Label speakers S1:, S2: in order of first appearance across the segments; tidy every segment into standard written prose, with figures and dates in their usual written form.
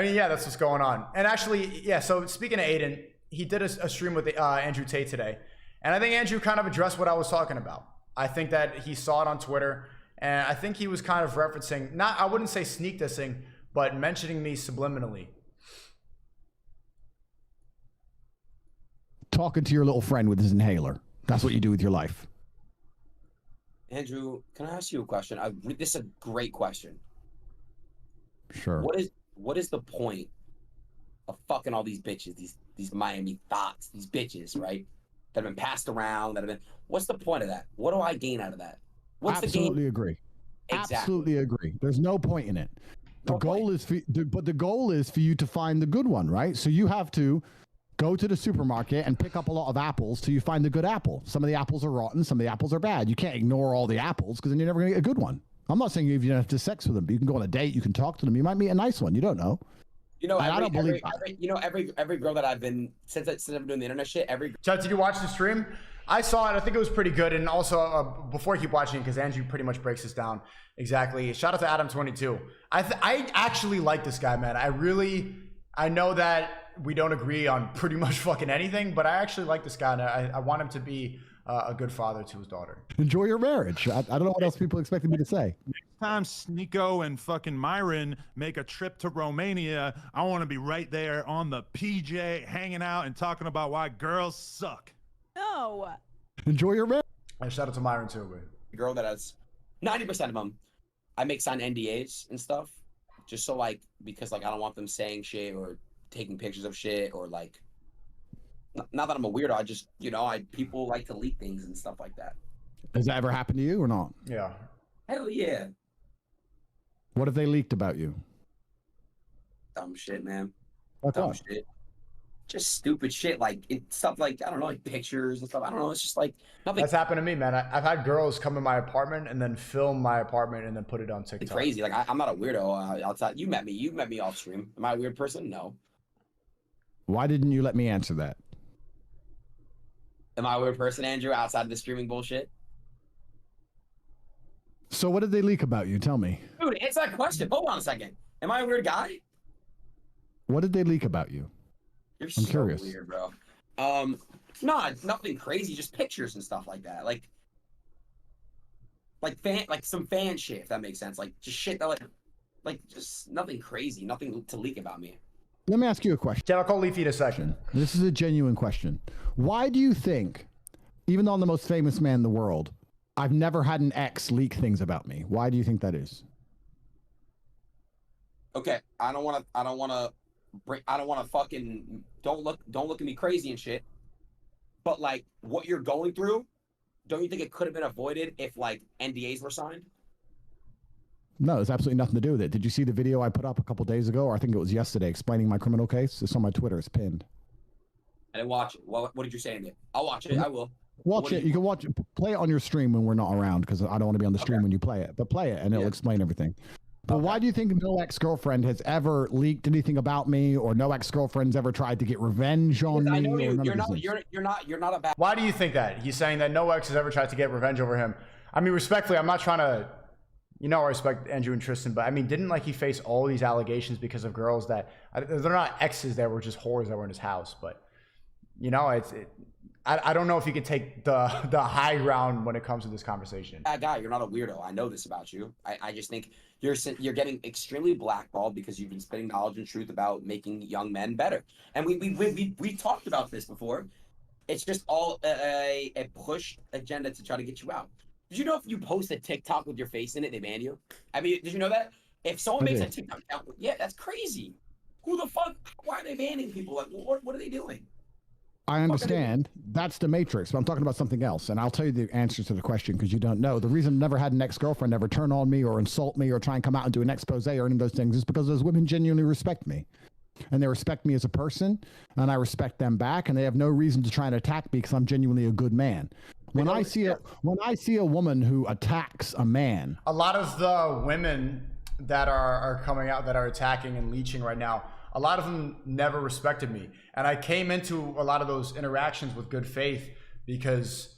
S1: I mean, yeah, that's what's going on. And actually, yeah, so speaking of Aiden, he did a stream with Andrew Tate today. And I think Andrew kind of addressed what I was talking about. I think that he saw it on Twitter, and I think he was kind of referencing, I wouldn't say sneak dissing, but mentioning me subliminally.
S2: Talking to your little friend with his inhaler. That's what you do with your life.
S3: Andrew, can I ask you a question? This is a great question.
S2: Sure.
S3: What is the point of fucking all these bitches, these Miami thoughts, these bitches, right? That have been passed around, what's the point of that? What do I gain out of that? What's
S2: Absolutely
S3: the gain?
S2: agree.
S3: Exactly.
S2: Absolutely agree. There's no point in it. The goal is for you to find the good one, right? So you have to go to the supermarket and pick up a lot of apples till you find the good apple. Some of the apples are rotten, some of the apples are bad. You can't ignore all the apples because then you're never gonna get a good one. I'm not saying you don't have to have sex with them, but you can go on a date, you can talk to them, you might meet a nice one. You don't know.
S3: You know, every girl that I've been since I've been doing the internet shit,
S1: Chad, did you watch the stream? I saw it. I think it was pretty good. And also, before I keep watching, because Andrew pretty much breaks this down exactly. Shout out to Adam22. I actually like this guy, man. I know that we don't agree on pretty much fucking anything, but I actually like this guy, and I want him to be a good father to his daughter.
S2: Enjoy your marriage. I don't know what else people expected me to say.
S4: Next time Sneako and fucking Myron make a trip to Romania, I want to be right there on the PJ, hanging out and talking about why girls suck.
S5: No.
S2: Enjoy your marriage.
S1: And shout out to Myron too, man.
S3: Girl that has 90% of them, I make sign NDAs and stuff, just so because I don't want them saying shit or taking pictures of shit or not that I'm a weirdo. I just, people like to leak things and stuff like that.
S2: Has that ever happened to you or not?
S1: Yeah.
S3: Hell yeah.
S2: What if they leaked about you?
S3: Dumb shit, man.
S2: What's
S3: Dumb
S2: up?
S3: shit. Just stupid shit, stuff I don't know, pictures and stuff. I don't know. It's just nothing.
S1: That's happened to me, man. I've had girls come in my apartment and then film my apartment and then put it on TikTok.
S3: It's crazy. I'm not a weirdo outside. You met me off stream. Am I a weird person? No.
S2: Why didn't you let me answer that?
S3: Am I a weird person, Andrew, outside of the streaming bullshit?
S2: So what did they leak about you? Tell me.
S3: Dude, answer that question. Hold on a second. Am I a weird guy?
S2: What did they leak about you?
S3: You're
S2: I'm
S3: so
S2: curious.
S3: weird, bro. No, nothing crazy, just pictures and stuff like that. Some fan shit, if that makes sense. Just shit that just nothing crazy, nothing to leak about me.
S2: Let me ask you a question.
S1: Chad, I'll call Leafy in a second.
S2: This is a genuine question. Why do you think, even though I'm the most famous man in the world, I've never had an ex leak things about me? Why do you think that is?
S3: Okay, I don't want to fucking don't look at me crazy and shit. But what you're going through, don't you think it could have been avoided if NDAs were signed?
S2: No, there's absolutely nothing to do with it. Did you see the video I put up a couple days ago, or I think it was yesterday, explaining my criminal case? It's on my Twitter. It's pinned.
S3: I didn't watch it. What did you say in it? I'll watch it. I will.
S2: Watch it. You can watch it. Play it on your stream when we're not around, because I don't want to be on the stream when you play it. But play it, and it'll explain everything. But why do you think no ex-girlfriend has ever leaked anything about me, or no ex-girlfriend's ever tried to get revenge on me?
S3: I know you're not a bad.
S1: Why do you think that? He's saying that no ex has ever tried to get revenge over him. I mean, respectfully, I'm not trying to, I respect Andrew and Tristan, but I mean, didn't he face all these allegations because of girls that they're not exes, that were just whores that were in his house? But I don't know if you could take the high ground when it comes to this conversation.
S3: That guy, you're not a weirdo. I know this about you. I just think you're getting extremely blackballed because you've been spitting knowledge and truth about making young men better. And we talked about this before. It's just all a push agenda to try to get you out. Did you know if you post a TikTok with your face in it, they ban you? I mean, did you know that? If someone makes a TikTok account, yeah, that's crazy. Who the fuck? Why are they banning people? What are they doing?
S2: I understand. That's the Matrix, but I'm talking about something else. And I'll tell you the answer to the question because you don't know. The reason I've never had an ex-girlfriend ever turn on me or insult me or try and come out and do an expose or any of those things is because those women genuinely respect me. And they respect me as a person, and I respect them back, and they have no reason to try and attack me because I'm genuinely a good man. When I see a woman who attacks a man,
S1: a lot of the women that are coming out that are attacking and leeching right now, a lot of them never respected me, and I came into a lot of those interactions with good faith because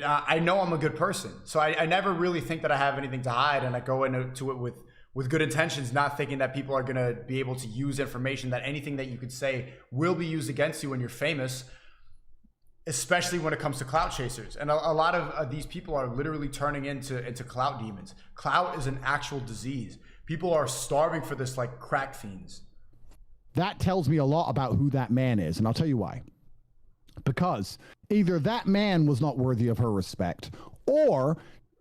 S1: I know I'm a good person, so I never really think that I have anything to hide, and I go into it with with good intentions, not thinking that people are going to be able to use information, that anything that you could say will be used against you when you're famous, especially when it comes to clout chasers. And a lot of these people are literally turning into clout demons. Clout is an actual disease. People are starving for this like crack fiends.
S2: That tells me a lot about who that man is, and I'll tell you why. Because either that man was not worthy of her respect, or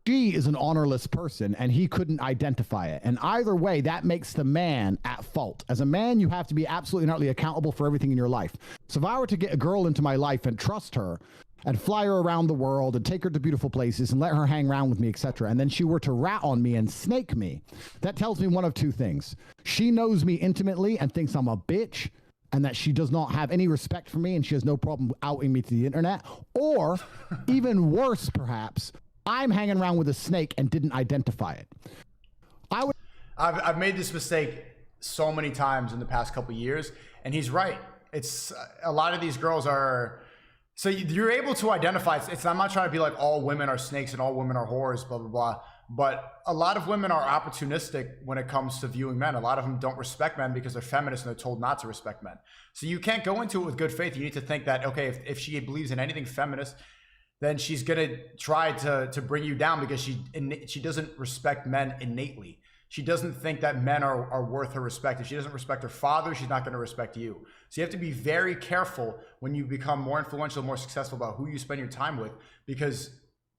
S2: she is an honorless person and he couldn't identify it. And either way, that makes the man at fault. As a man, you have to be absolutely and utterly accountable for everything in your life. So if I were to get a girl into my life and trust her and fly her around the world and take her to beautiful places and let her hang around with me, etc., and then she were to rat on me and snake me, that tells me one of two things. She knows me intimately and thinks I'm a bitch, and that she does not have any respect for me and she has no problem outing me to the internet. Or, even worse perhaps, I'm hanging around with a snake and didn't identify it.
S1: I've made this mistake so many times in the past couple of years, and he's right. It's a lot of these girls are, so you're able to identify. I'm not trying to be like all women are snakes and all women are whores, blah, blah, blah. But a lot of women are opportunistic when it comes to viewing men. A lot of them don't respect men because they're feminists and they're told not to respect men. So you can't go into it with good faith. You need to think that, okay, if she believes in anything feminist, then she's going to try to bring you down because she doesn't respect men innately. She doesn't think that men are worth her respect. If she doesn't respect her father, she's not going to respect you. So you have to be very careful when you become more influential, more successful about who you spend your time with, because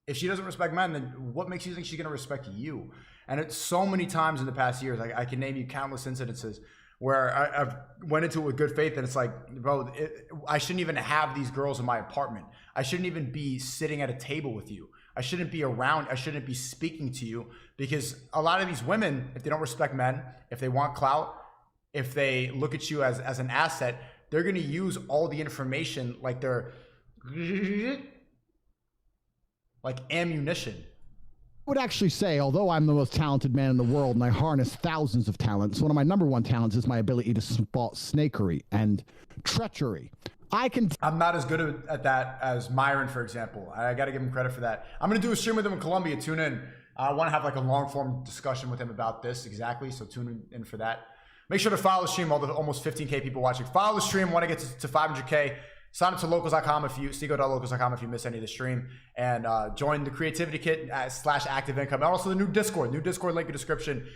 S1: if she doesn't respect men, then what makes you think she's going to respect you? And it's so many times in the past years, I can name you countless incidences where I've went into it with good faith, and it's like, bro, I shouldn't even have these girls in my apartment. I shouldn't even be sitting at a table with you. I shouldn't be around. I shouldn't be speaking to you, because a lot of these women, if they don't respect men, if they want clout, if they look at you as an asset, they're going to use all the information like they're like ammunition.
S2: I would actually say, although I'm the most talented man in the world and I harness thousands of talents, one of my number one talents is my ability to spot snakery and treachery. I'm
S1: not as good at that as Myron, for example. I got to give him credit for that. I'm going to do a stream with him in Colombia. Tune in. I want to have like a long form discussion with him about this exactly. So tune in for that. Make sure to follow the stream. All the almost 15K people watching. Follow the stream. Want to get to 500K. Sign up to locals.com Sneako.locals.com if you miss any of the stream, and join the Creativity Kit /Active Income, and also the new Discord link in the description.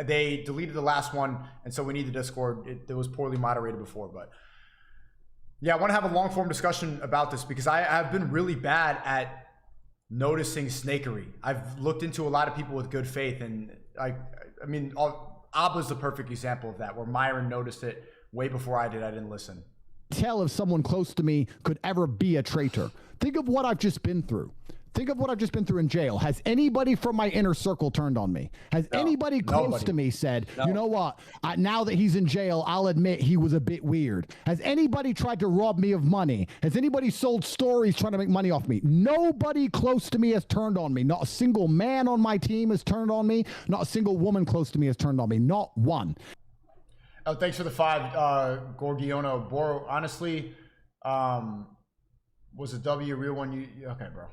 S1: They deleted the last one, and so we need the Discord. It was poorly moderated before, but yeah, I want to have a long form discussion about this because I've been really bad at noticing snakery. I've looked into a lot of people with good faith, and I mean, Abba's the perfect example of that, where Myron noticed it way before I did. I didn't listen.
S2: Tell if someone close to me could ever be a traitor. Think of what I've just been through. Think of what I've just been through in jail. Has anybody from my inner circle turned on me? Has anybody close to me said, you know what, now that he's in jail, I'll admit he was a bit weird? Has anybody tried to rob me of money? Has anybody sold stories trying to make money off me? Nobody close to me has turned on me. Not a single man on my team has turned on me. Not a single woman close to me has turned on me. Not one.
S1: Oh, thanks for the 5, Gorgiono. Boro, honestly, was a W a real one? Okay, bro.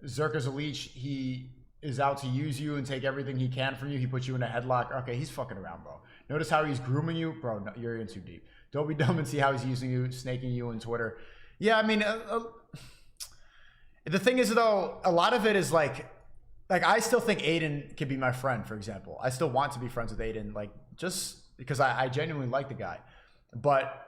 S1: Zerka's a leech. He is out to use you and take everything he can from you. He puts you in a headlock. Okay, he's fucking around, bro. Notice how he's grooming you? Bro, no, you're in too deep. Don't be dumb and see how he's using you, snaking you on Twitter. Yeah, I mean, the thing is, though, a lot of it is like I still think Aiden could be my friend, for example. I still want to be friends with Aiden, like, just because I genuinely like the guy. But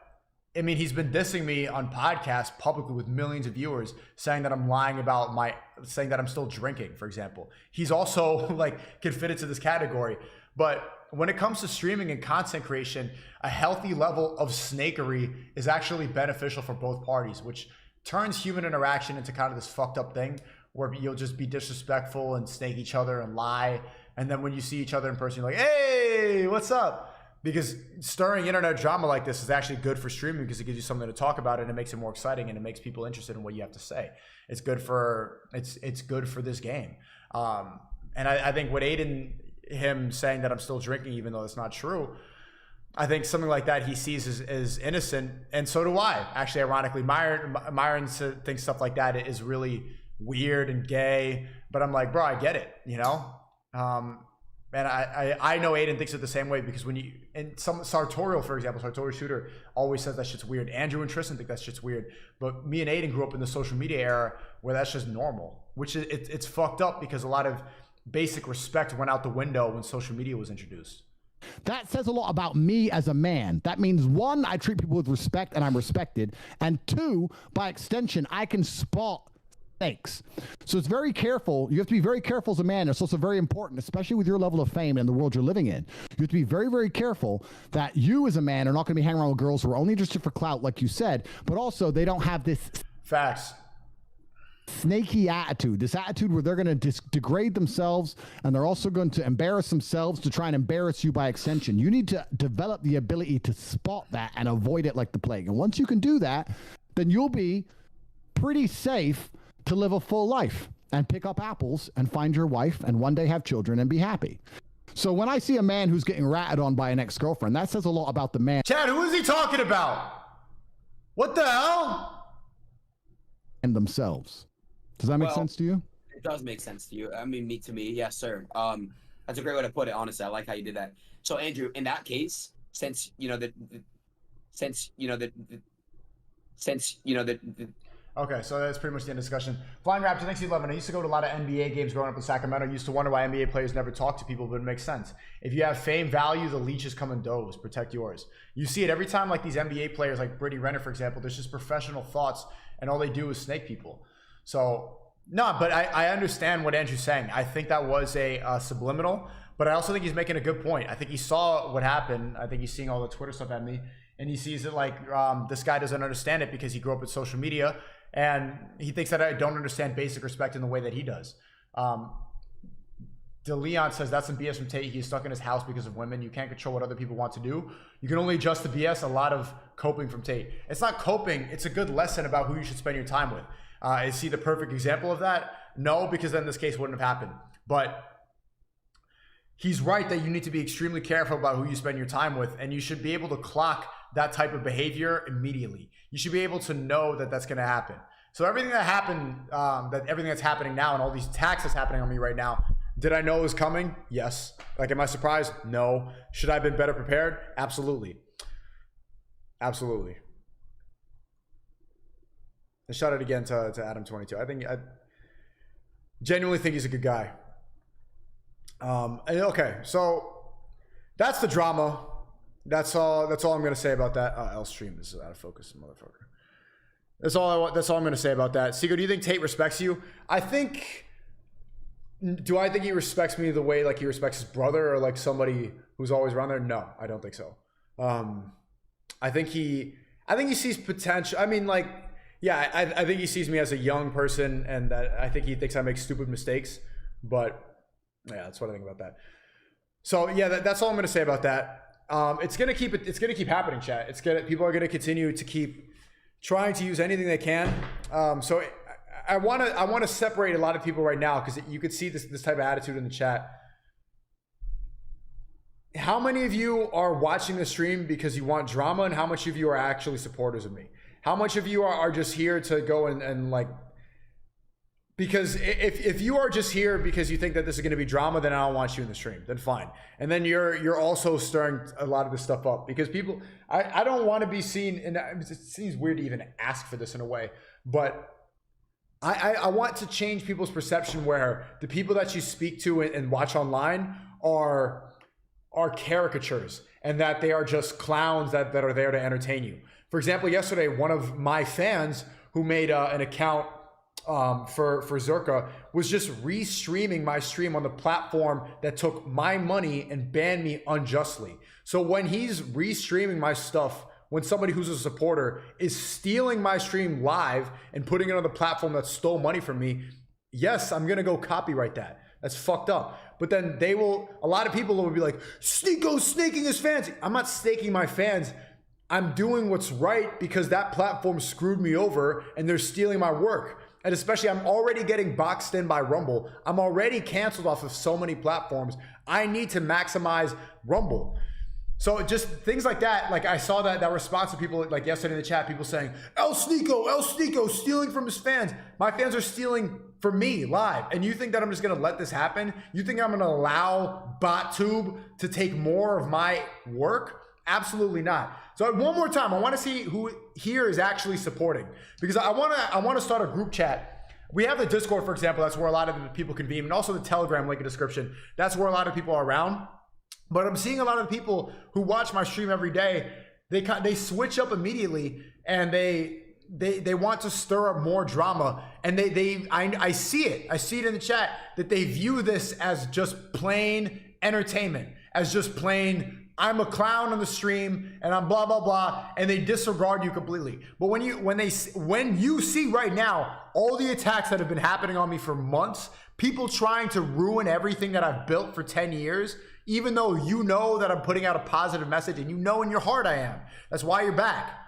S1: I mean, he's been dissing me on podcasts publicly with millions of viewers, saying that I'm lying about saying that I'm still drinking, for example. He's also like could fit into this category. But when it comes to streaming and content creation, a healthy level of snakery is actually beneficial for both parties, which turns human interaction into kind of this fucked up thing where you'll just be disrespectful and snake each other and lie. And then when you see each other in person, you're like, hey, what's up? Because stirring internet drama like this is actually good for streaming because it gives you something to talk about and it makes it more exciting and it makes people interested in what you have to say. It's good for this game. And I think with him saying that I'm still drinking, even though it's not true, I think something like that he sees as innocent, and so do I. Actually, ironically, Myron thinks stuff like that is really weird and gay, but I'm like, bro, I get it, you know. Man, I know Aiden thinks it the same way, because when you, and some Sartorial, for example, Sartorial Shooter always says that shit's weird. Andrew and Tristan think that shit's weird. But me and Aiden grew up in the social media era where that's just normal, which is, it's fucked up because a lot of basic respect went out the window when social media was introduced.
S2: That says a lot about me as a man. That means, one, I treat people with respect and I'm respected. And two, by extension, I can spot snakes. So it's very careful. You have to be very careful as a man. It's also very important, especially with your level of fame and the world you're living in. You have to be very, very careful that you as a man are not going to be hanging around with girls who are only interested for clout, like you said, but also they don't have this
S1: Facts.
S2: snaky attitude, this attitude where they're going to degrade themselves, and they're also going to embarrass themselves to try and embarrass you by extension. You need to develop the ability to spot that and avoid it like the plague. And once you can do that, then you'll be pretty safe to live a full life and pick up apples and find your wife and one day have children and be happy. So when I see a man who's getting ratted on by an ex-girlfriend, that says a lot about the man.
S1: Chad, who is he talking about? What the hell?
S2: And themselves. Does that make sense to you?
S3: It does make sense to you. I mean, to me, yes, sir. That's a great way to put it. Honestly, I like how you did that. So, Andrew, in that case, since you know that,
S1: Okay, so that's pretty much the end of the discussion. Flying Raptor, thanks 11. I used to go to a lot of NBA games growing up in Sacramento. I used to wonder why NBA players never talk to people, but it makes sense. If you have fame, value, the leeches come in doves. Protect yours. You see it every time, like these NBA players, like Brittany Renner, for example. There's just professional thoughts, and all they do is snake people. So, no, but I understand what Andrew's saying. I think that was a subliminal, but I also think he's making a good point. I think he saw what happened. I think he's seeing all the Twitter stuff at me, and he sees it like this guy doesn't understand it because he grew up with social media. And he thinks that I don't understand basic respect in the way that he does. DeLeon says that's some BS from Tate. He's stuck in his house because of women. You can't control what other people want to do. You can only adjust the BS. A lot of coping from Tate. It's not coping. It's a good lesson about who you should spend your time with. Is he the perfect example of that? No, because then this case wouldn't have happened. But he's right that you need to be extremely careful about who you spend your time with. And you should be able to clock that type of behavior immediately. You should be able to know that that's going to happen. So everything that happened, everything that's happening now and all these attacks that's happening on me right now, did I know it was coming? Yes. Like, am I surprised? No. Should I have been better prepared? Absolutely. Absolutely. I shot it again to Adam22. I genuinely think he's a good guy. Okay, so that's the drama. That's all I'm gonna say about that. L stream is out of focus, motherfucker. That's all I'm gonna say about that. Seeker, do you think Tate respects you? Do I think he respects me the way like he respects his brother or like somebody who's always around there? No, I don't think so. I think he sees potential. I mean, like, yeah, I think he sees me as a young person, and that I think he thinks I make stupid mistakes. But yeah, that's what I think about that. So yeah, that's all I'm gonna say about that. It's gonna keep happening, chat. People are gonna continue to keep trying to use anything they can. So I want to separate a lot of people right now because you could see this type of attitude in the chat. How many of you are watching the stream because you want drama, and how much of you are actually supporters of me? How much of you are just here to go and like? Because if you are just here because you think that this is going to be drama, then I don't want you in the stream. Then fine. And then you're also stirring a lot of this stuff up because people, I don't want to be seen, and it seems weird to even ask for this in a way, but I want to change people's perception where the people that you speak to and watch online are caricatures and that they are just clowns that are there to entertain you. For example, yesterday, one of my fans who made an account for Zerka was just restreaming my stream on the platform that took my money and banned me unjustly. So when he's restreaming my stuff, when somebody who's a supporter is stealing my stream live and putting it on the platform that stole money from me, yes, I'm gonna go copyright that. That's fucked up. But then a lot of people will be like, Sneako's snaking his fans. I'm not snaking my fans. I'm doing what's right because that platform screwed me over and they're stealing my work. And especially, I'm already getting boxed in by Rumble. I'm already canceled off of so many platforms. I need to maximize Rumble. So just things like that. Like I saw that response to people like yesterday in the chat, people saying, El Sneako stealing from his fans. My fans are stealing for me live, and you think that I'm just gonna let this happen? You think I'm gonna allow BotTube to take more of my work? Absolutely not. So one more time, I want to see who here is actually supporting, because I want to start a group chat. We have the Discord, for example. That's where a lot of the people convene, and also the Telegram link in the description. That's where a lot of people are around. But I'm seeing a lot of the people who watch my stream every day. They switch up immediately, and they want to stir up more drama, and I see it in the chat that they view this as just plain entertainment, as just plain I'm a clown on the stream and I'm blah blah blah, and they disregard you completely. But when you see right now all the attacks that have been happening on me for months, people trying to ruin everything that I've built for 10 years, even though you know that I'm putting out a positive message, and you know in your heart I am. That's why you're back.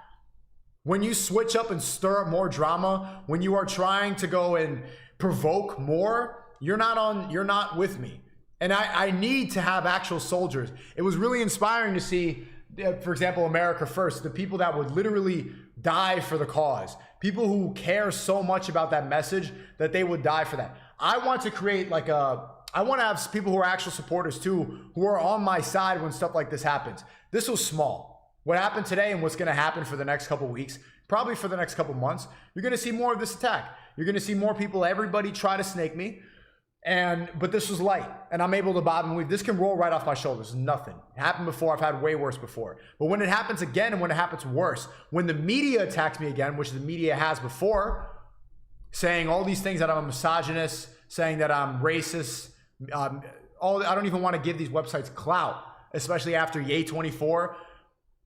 S1: When you switch up and stir up more drama, when you are trying to go and provoke more, you're not with me. And I need to have actual soldiers. It was really inspiring to see, for example, America First, the people that would literally die for the cause. People who care so much about that message that they would die for that. I want to create I want to have people who are actual supporters too, who are on my side when stuff like this happens. This was small. What happened today and what's going to happen for the next couple weeks, probably for the next couple months, you're going to see more of this attack. You're going to see more people, everybody try to snake me. But this was light, and I'm able to bob and weave. This can roll right off my shoulders. Nothing. It happened before. I've had way worse before. But when it happens again, and when it happens worse, when the media attacks me again, which the media has before, saying all these things, that I'm a misogynist, saying that I'm racist, I don't even want to give these websites clout, especially after Ye24.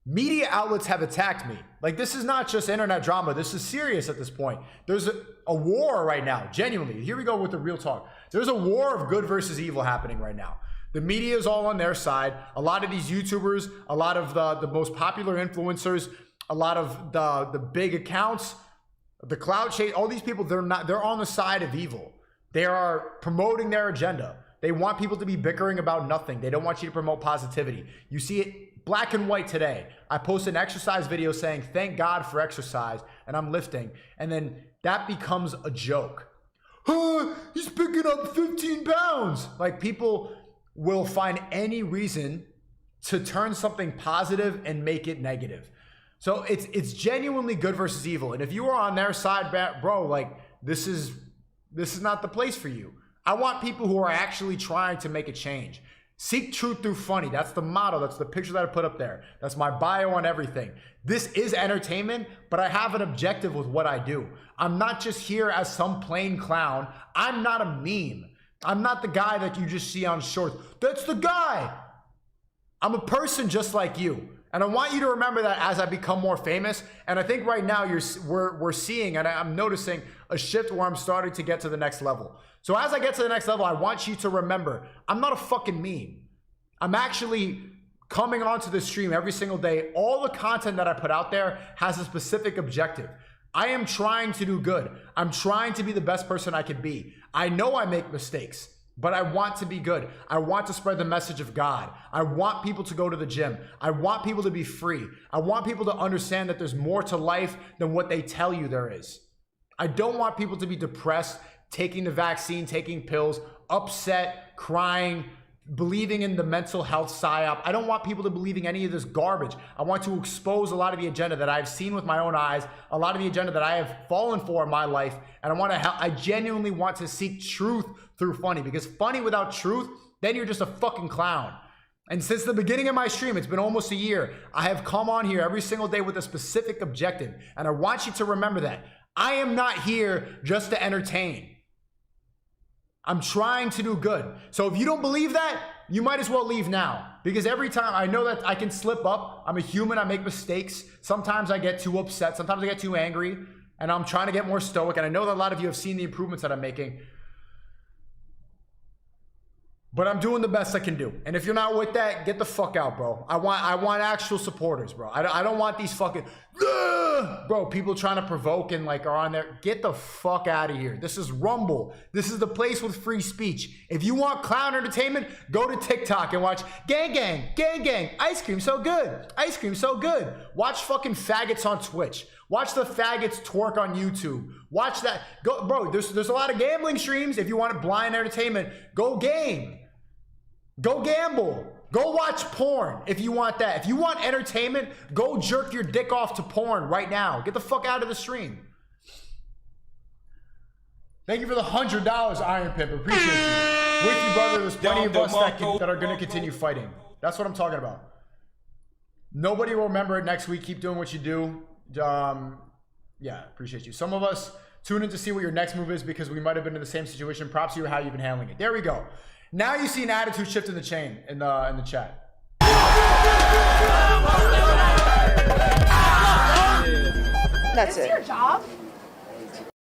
S1: Media outlets have attacked me. Like, this is not just internet drama. This is serious at this point. There's a war right now, genuinely. Here we go with the real talk. There's a war of good versus evil happening right now. The media is all on their side. A lot of these YouTubers, a lot of the most popular influencers, a lot of the big accounts, the cloud chase, all these people, they're on the side of evil. They are promoting their agenda. They want people to be bickering about nothing. They don't want you to promote positivity. You see it black and white today. I posted an exercise video saying, thank God for exercise, and I'm lifting. And then that becomes a joke. He's picking up 15 pounds. Like, people will find any reason to turn something positive and make it negative. So it's genuinely good versus evil. And if you are on their side, bro, like, this is not the place for you. I want people who are actually trying to make a change. Seek truth through funny. That's the motto. That's the picture that I put up there. That's my bio on everything. This is entertainment, but I have an objective with what I do. I'm not just here as some plain clown. I'm not a meme. I'm not the guy that you just see on shorts. That's the guy. I'm a person just like you. And I want you to remember that as I become more famous. And I think right now we're seeing, and I'm noticing a shift where I'm starting to get to the next level. So as I get to the next level, I want you to remember, I'm not a fucking meme. I'm actually coming onto the stream every single day. All the content that I put out there has a specific objective. I am trying to do good. I'm trying to be the best person I can be. I know I make mistakes, but I want to be good. I want to spread the message of God. I want people to go to the gym. I want people to be free. I want people to understand that there's more to life than what they tell you there is. I don't want people to be depressed, taking the vaccine, taking pills, upset, crying, believing in the mental health psyop. I don't want people to believing any of this garbage. I want to expose a lot of the agenda that I've seen with my own eyes, a lot of the agenda that I have fallen for in my life, and I genuinely want to seek truth through funny, because funny without truth, then you're just a fucking clown. And since the beginning of my stream, it's been almost a year, I have come on here every single day with a specific objective, and I want you to remember that. I am not here just to entertain. I'm trying to do good. So if you don't believe that, you might as well leave now. Because every time, I know that I can slip up. I'm a human. I make mistakes. Sometimes I get too upset. Sometimes I get too angry. And I'm trying to get more stoic. And I know that a lot of you have seen the improvements that I'm making. But I'm doing the best I can do. And if you're not with that, get the fuck out, bro. I want actual supporters, bro. I don't want these fucking... bro, people trying to provoke and like are on there. Get the fuck out of here. This is Rumble. This is the place with free speech. If you want clown entertainment, go to TikTok and watch gang gang, gang gang, ice cream so good, ice cream so good. Watch fucking faggots on Twitch. Watch the faggots twerk on YouTube. Watch that. Go, bro, there's a lot of gambling streams. If you want blind entertainment, go game. Go gamble. Go watch porn if you want that. If you want entertainment, go jerk your dick off to porn right now. Get the fuck out of the stream. Thank you for the $100, Iron Pimp. Appreciate you. With you, brother. There's plenty of us that are going to continue fighting. That's what I'm talking about. Nobody will remember it next week. Keep doing what you do. Yeah, appreciate you. Some of us tune in to see what your next move is because we might have been in the same situation. Props to you how you've been handling it. There we go. Now you see an attitude shift in the chain in the chat.
S5: That's it.
S6: Your job?